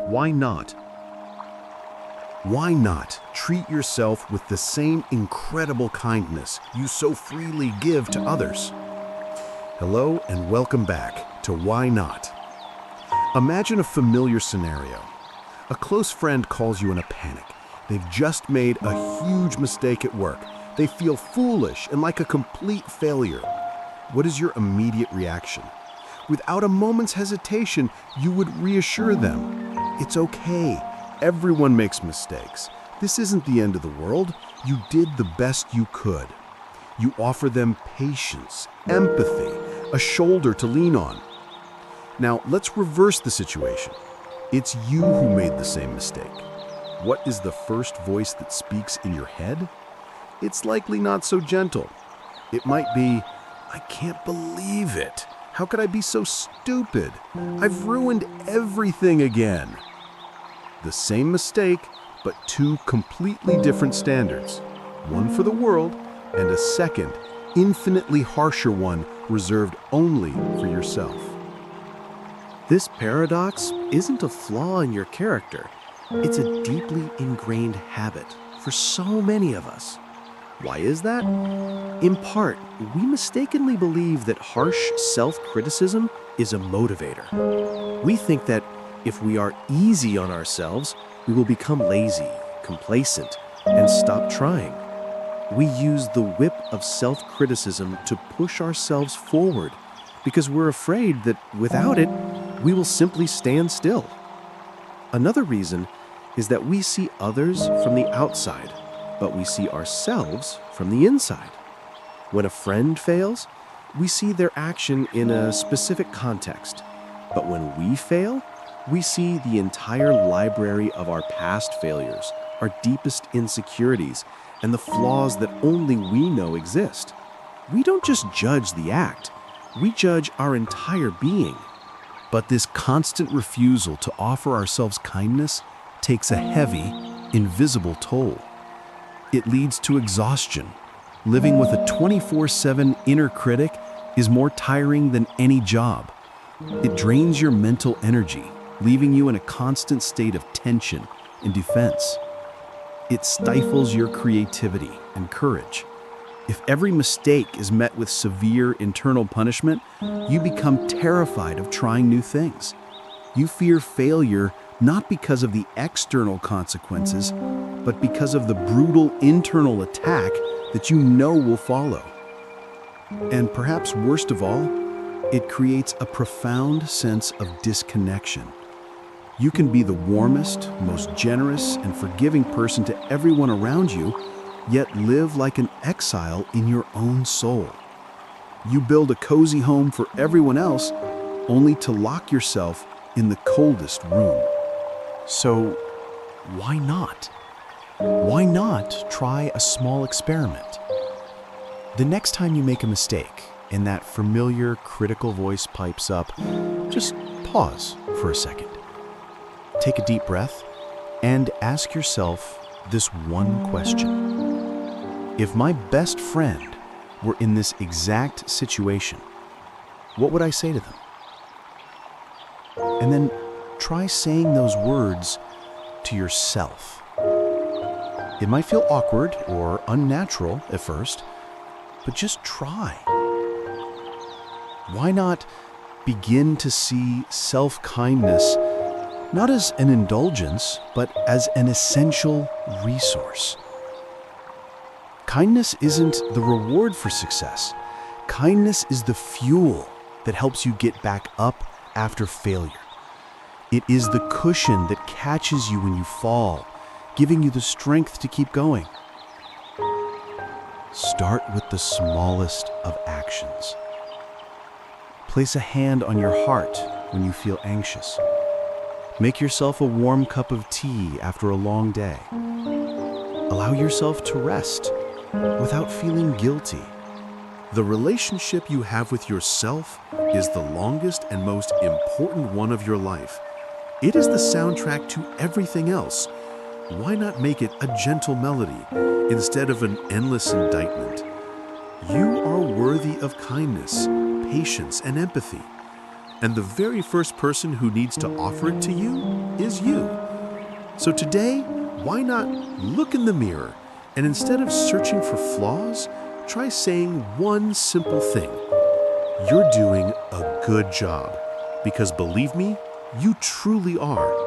Why not? Why not treat yourself with the same incredible kindness you so freely give to others? Hello and welcome back to Why Not? Imagine a familiar scenario. A close friend calls you in a panic. They've just made a huge mistake at work. They feel foolish and like a complete failure. What is your immediate reaction? Without a moment's hesitation, you would reassure them. It's okay. Everyone makes mistakes. This isn't the end of the world. You did the best you could. You offer them patience, empathy, a shoulder to lean on. Now, let's reverse the situation. It's you who made the same mistake. What is the first voice that speaks in your head? It's likely not so gentle. It might be, "I can't believe it. How could I be so stupid? I've ruined everything again." The same mistake, but two completely different standards. One for the world, and a second, infinitely harsher one reserved only for yourself. This paradox isn't a flaw in your character. It's a deeply ingrained habit for so many of us. Why is that? In part, we mistakenly believe that harsh self-criticism is a motivator. We think that if we are easy on ourselves, we will become lazy, complacent, and stop trying. We use the whip of self-criticism to push ourselves forward because we're afraid that without it, we will simply stand still. Another reason is that we see others from the outside, but we see ourselves from the inside. When a friend fails, we see their action in a specific context. But when we fail, we see the entire library of our past failures, our deepest insecurities, and the flaws that only we know exist. We don't just judge the act, we judge our entire being. But this constant refusal to offer ourselves kindness takes a heavy, invisible toll. It leads to exhaustion. Living with a 24/7 inner critic is more tiring than any job. It drains your mental energy, leaving you in a constant state of tension and defense. It stifles your creativity and courage. If every mistake is met with severe internal punishment, you become terrified of trying new things. You fear failure not because of the external consequences, but because of the brutal internal attack that you know will follow. And perhaps worst of all, it creates a profound sense of disconnection. You can be the warmest, most generous, and forgiving person to everyone around you, yet live like an exile in your own soul. You build a cozy home for everyone else, only to lock yourself in the coldest room. So, why not? Why not try a small experiment? The next time you make a mistake and that familiar critical voice pipes up, just pause for a second. Take a deep breath and ask yourself this one question. If my best friend were in this exact situation, what would I say to them? And then try saying those words to yourself. It might feel awkward or unnatural at first, but just try. Why not begin to see self-kindness not as an indulgence, but as an essential resource? Kindness isn't the reward for success. Kindness is the fuel that helps you get back up after failure. It is the cushion that catches you when you fall, giving you the strength to keep going. Start with the smallest of actions. Place a hand on your heart when you feel anxious. Make yourself a warm cup of tea after a long day. Allow yourself to rest without feeling guilty. The relationship you have with yourself is the longest and most important one of your life. It is the soundtrack to everything else. Why not make it a gentle melody instead of an endless indictment? You are worthy of kindness, patience, and empathy. And the very first person who needs to offer it to you is you. So today, why not look in the mirror and instead of searching for flaws, try saying one simple thing. You're doing a good job. Because believe me, you truly are.